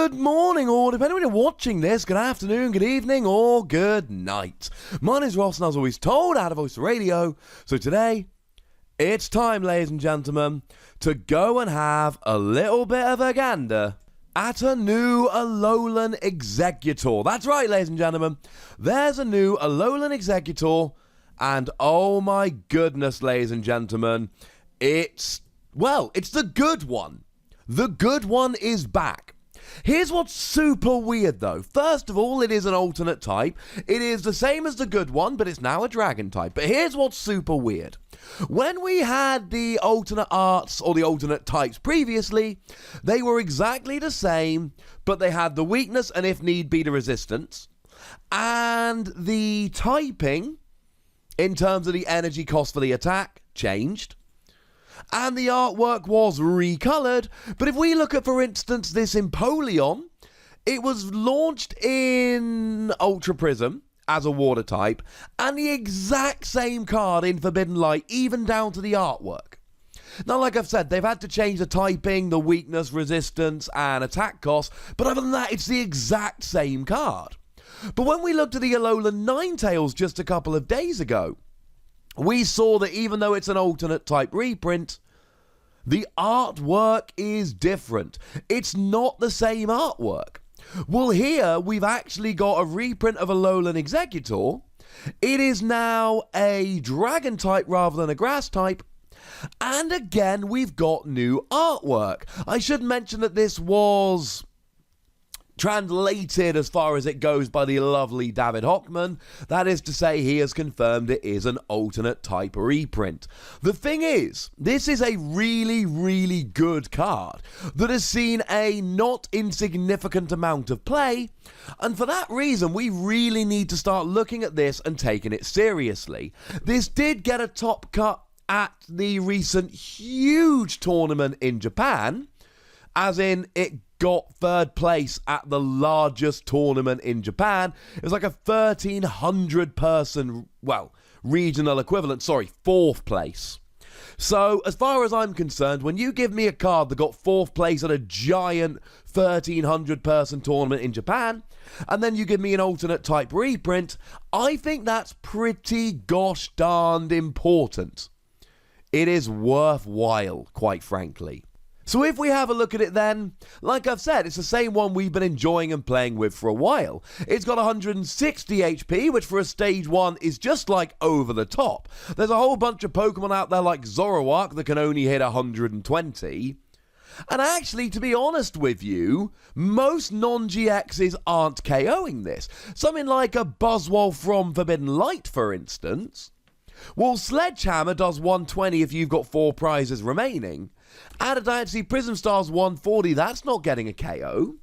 Good morning, or depending on when you're watching this, good afternoon, good evening, or good night. My name's Ross, and as always told, out of Voice Radio. So today, it's time, ladies and gentlemen, to go and have a little bit of a gander at a new Alolan Exeggutor. That's right, ladies and gentlemen. There's a new Alolan Exeggutor, and oh my goodness, ladies and gentlemen, it's the good one. The good one is back. Here's what's super weird though. First of all, it is an alternate type. It is the same as the good one, but it's now a dragon type. But here's what's super weird. When we had the alternate arts or the alternate types previously, they were exactly the same, but they had the weakness and if need be the resistance. And the typing, in terms of the energy cost for the attack, changed. And the artwork was recolored. But if we look at, for instance, this Empoleon, it was launched in Ultra Prism as a water type, and the exact same card in Forbidden Light, even down to the artwork. Now, like I've said, they've had to change the typing, the weakness, resistance, and attack cost, but other than that, it's the exact same card. But when we looked at the Alolan Ninetales just a couple of days ago, we saw that even though it's an alternate type reprint, the artwork is different. It's not the same artwork. Well, here we've actually got a reprint of Alolan Exeggutor. It is now a dragon type rather than a grass type. And again, we've got new artwork. I should mention that this was translated as far as it goes by the lovely David Hochmann. That is to say, he has confirmed it is an alternate type reprint. The thing is, this is a really, really good card that has seen a not insignificant amount of play, and for that reason, we really need to start looking at this and taking it seriously. This did get a top cut at the recent huge tournament in Japan, as in it got third place at the largest tournament in Japan. It was like a 1,300 person, regional equivalent, fourth place. So, as far as I'm concerned, when you give me a card that got fourth place at a giant 1,300 person tournament in Japan, and then you give me an alternate type reprint, I think that's pretty gosh darned important. It is worthwhile, quite frankly. So if we have a look at it then, like I've said, it's the same one we've been enjoying and playing with for a while. It's got 160 HP, which for a stage 1 is just like over the top. There's a whole bunch of Pokemon out there like Zoroark that can only hit 120. And actually, to be honest with you, most non-GXs aren't KOing this. Something like a Buzzwole from Forbidden Light, for instance. Well, Sledgehammer does 120 if you've got 4 prizes remaining. Adamantine Prism Star's 140, that's not getting a KO.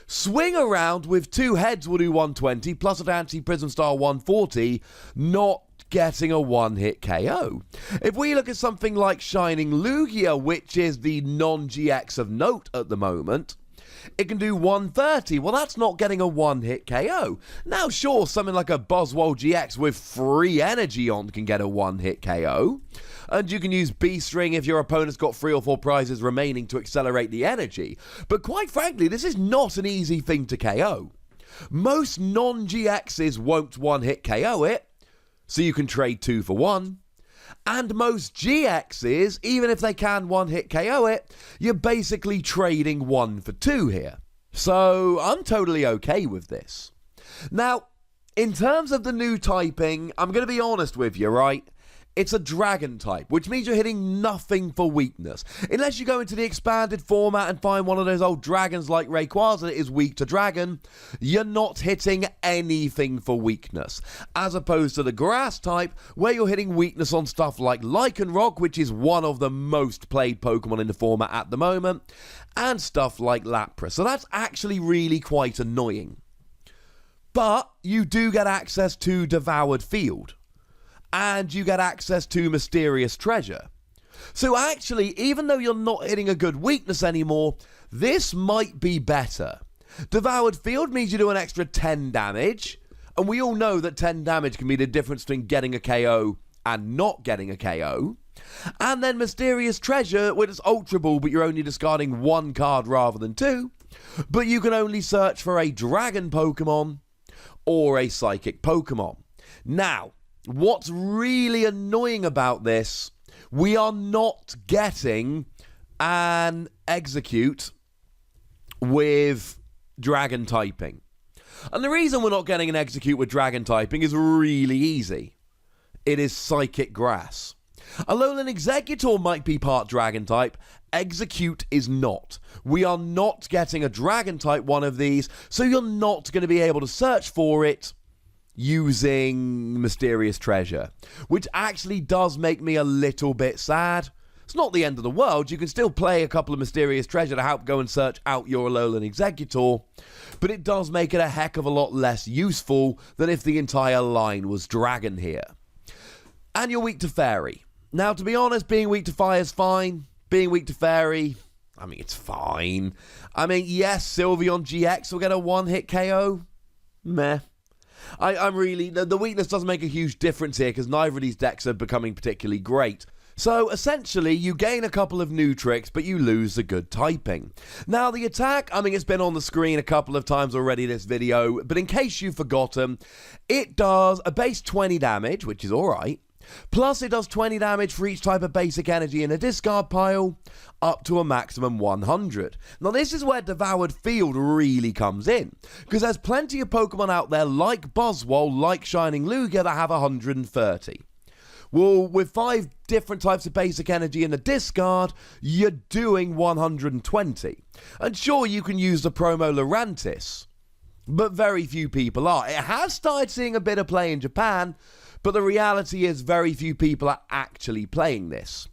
Swing Around with 2 heads will do 120, plus Adamantine Prism Star 140, not getting a one-hit KO. If we look at something like Shining Lugia, which is the non-GX of note at the moment, it can do 130. Well, that's not getting a one-hit KO. Now, sure, something like a Buzzwole GX with free energy on can get a one-hit KO. And you can use B-String if your opponent's got 3 or 4 prizes remaining to accelerate the energy. But quite frankly, this is not an easy thing to KO. Most non-GXs won't one-hit KO it, so you can trade 2 for 1. And most GXs, even if they can one-hit KO it, you're basically trading 1 for 2 here. So I'm totally okay with this. Now, in terms of the new typing, I'm going to be honest with you, right? It's a dragon type, which means you're hitting nothing for weakness. Unless you go into the expanded format and find one of those old dragons like Rayquaza that is weak to dragon, you're not hitting anything for weakness. As opposed to the grass type, where you're hitting weakness on stuff like Lycanroc, which is one of the most played Pokemon in the format at the moment, and stuff like Lapras. So that's actually really quite annoying. But you do get access to Devoured Field. And you get access to Mysterious Treasure. So actually, even though you're not hitting a good weakness anymore, this might be better. Devoured Field means you do an extra 10 damage, and we all know that 10 damage can be the difference between getting a KO and not getting a KO. And then Mysterious Treasure, where it's Ultra Ball, but you're only discarding 1 card rather than 2. But you can only search for a dragon Pokemon or a psychic Pokemon. Now, what's really annoying about this, we are not getting an Exeggcute with dragon typing. And the reason we're not getting an Exeggcute with dragon typing is really easy. It is Psychic Grass. Alolan Exeggutor might be part dragon type, Exeggcute is not. We are not getting a dragon type one of these, so you're not going to be able to search for it using Mysterious Treasure, which actually does make me a little bit sad. It's not the end of the world. You can still play a couple of Mysterious Treasure to help go and search out your Alolan Exeggutor, but it does make it a heck of a lot less useful than if the entire line was dragon here. And you're weak to Fairy. Now, to be honest, being weak to Fire is fine. Being weak to Fairy, I mean, it's fine. I mean, yes, Sylveon GX will get a one-hit KO. Meh. I'm really... The weakness doesn't make a huge difference here because neither of these decks are becoming particularly great. So, essentially, you gain a couple of new tricks, but you lose the good typing. Now, the attack, I mean, it's been on the screen a couple of times already this video, but in case you've forgotten, it does a base 20 damage, which is alright. Plus, it does 20 damage for each type of basic energy in a discard pile, up to a maximum 100. Now, this is where Devoured Field really comes in, because there's plenty of Pokemon out there like Buzzwole, like Shining Lugia, that have 130. Well, with 5 different types of basic energy in a discard, you're doing 120. And sure, you can use the promo Lurantis, but very few people are. It has started seeing a bit of play in Japan, but the reality is very few people are actually playing this.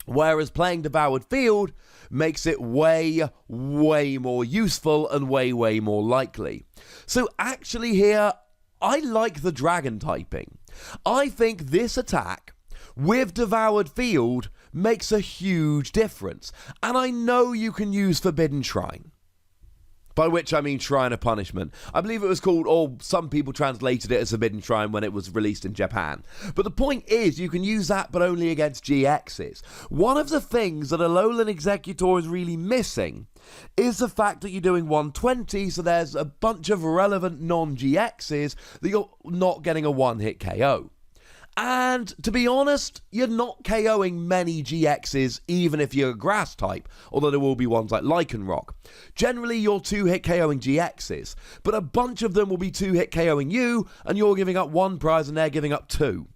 Whereas playing Devoured Field makes it way, way more useful and way, way more likely. So actually here, I like the dragon typing. I think this attack with Devoured Field makes a huge difference. And I know you can use Forbidden Shrine. By which I mean Shrine of Punishment. I believe it was called, or some people translated it as Forbidden Shrine when it was released in Japan. But the point is, you can use that, but only against GXs. One of the things that Alolan Exeggutor is really missing is the fact that you're doing 120, so there's a bunch of relevant non-GXs that you're not getting a one-hit KO. And to be honest, you're not KOing many GXs even if you're a grass type, although there will be ones like Lycanroc. Generally, you're 2-hit KOing GXs, but a bunch of them will be 2-hit KOing you, and you're giving up 1 prize and they're giving up 2.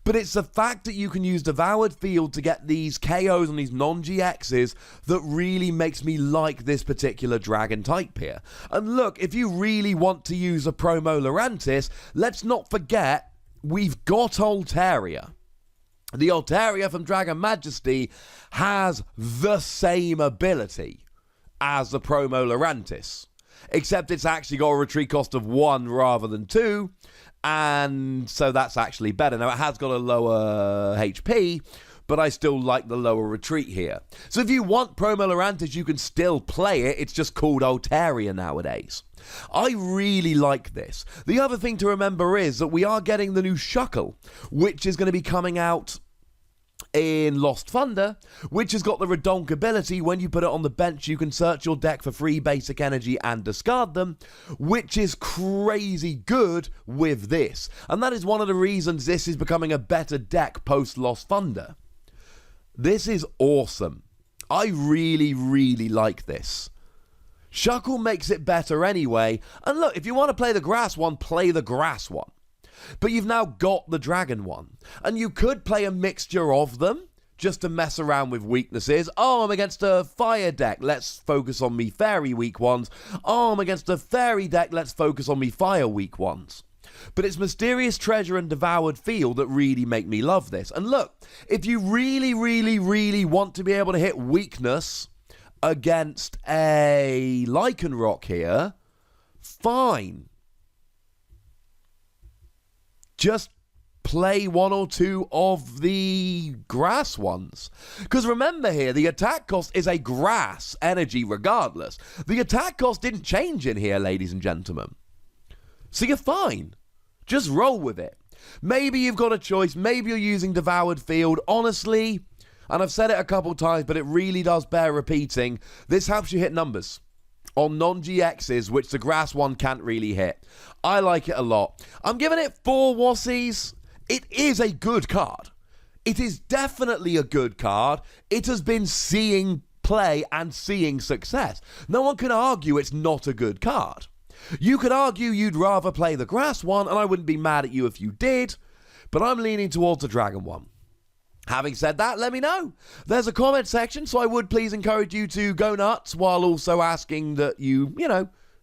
But it's the fact that you can use Devoured Field to get these KOs on these non-GXs that really makes me like this particular dragon type here. And look, if you really want to use a promo Lurantis, let's not forget we've got Altaria. The Altaria from Dragon Majesty has the same ability as the promo Lurantis, except it's actually got a retreat cost of 1 rather than 2, and so that's actually better. Now, it has got a lower HP, but I still like the lower retreat here. So if you want promo Lurantis, you can still play it. It's just called Altaria nowadays. I really like this. The other thing to remember is that we are getting the new Shuckle, which is going to be coming out in Lost Thunder, which has got the Redonk ability. When you put it on the bench, you can search your deck for free basic energy and discard them, which is crazy good with this. And that is one of the reasons this is becoming a better deck post Lost Thunder. This is awesome. I really, really like this. Shuckle makes it better anyway. And look, if you want to play the grass one, play the grass one. But you've now got the dragon one. And you could play a mixture of them just to mess around with weaknesses. Oh, I'm against a fire deck. Let's focus on me fairy weak ones. Oh, I'm against a fairy deck. Let's focus on me fire weak ones. But it's Mysterious Treasure and Devoured Field that really make me love this. And look, if you really, really, really want to be able to hit weakness against a Lycanroc here, fine. Just play 1 or 2 of the grass ones. Because remember here, the attack cost is a grass energy regardless. The attack cost didn't change in here, ladies and gentlemen. So you're fine. Just roll with it. Maybe you've got a choice. Maybe you're using Devoured Field. Honestly, and I've said it a couple times, but it really does bear repeating, this helps you hit numbers. on non-GXs, which the grass one can't really hit. I like it a lot. I'm giving it 4 Wassies. It is a good card. It is definitely a good card. It has been seeing play and seeing success. No one can argue it's not a good card. You could argue you'd rather play the grass one, and I wouldn't be mad at you if you did, but I'm leaning towards the dragon one. Having said that, let me know. There's a comment section, so I would please encourage you to go nuts while also asking that you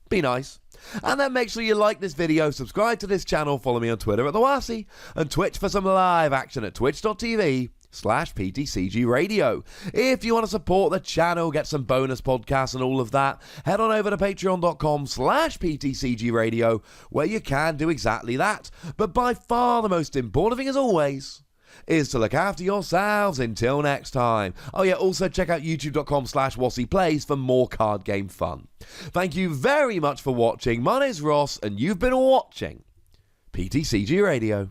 be nice. And then make sure you like this video, subscribe to this channel, follow me on Twitter at @TheWassie, and Twitch for some live action at twitch.tv/PTCGRadio. If you want to support the channel, get some bonus podcasts and all of that, head on over to patreon.com/PTCGRadio, where you can do exactly that. But by far the most important thing, as always, is to look after yourselves until next time. Oh yeah, also check out youtube.com/WassiePlays for more card game fun. Thank you very much for watching. My name's Ross, and you've been watching PTCG Radio.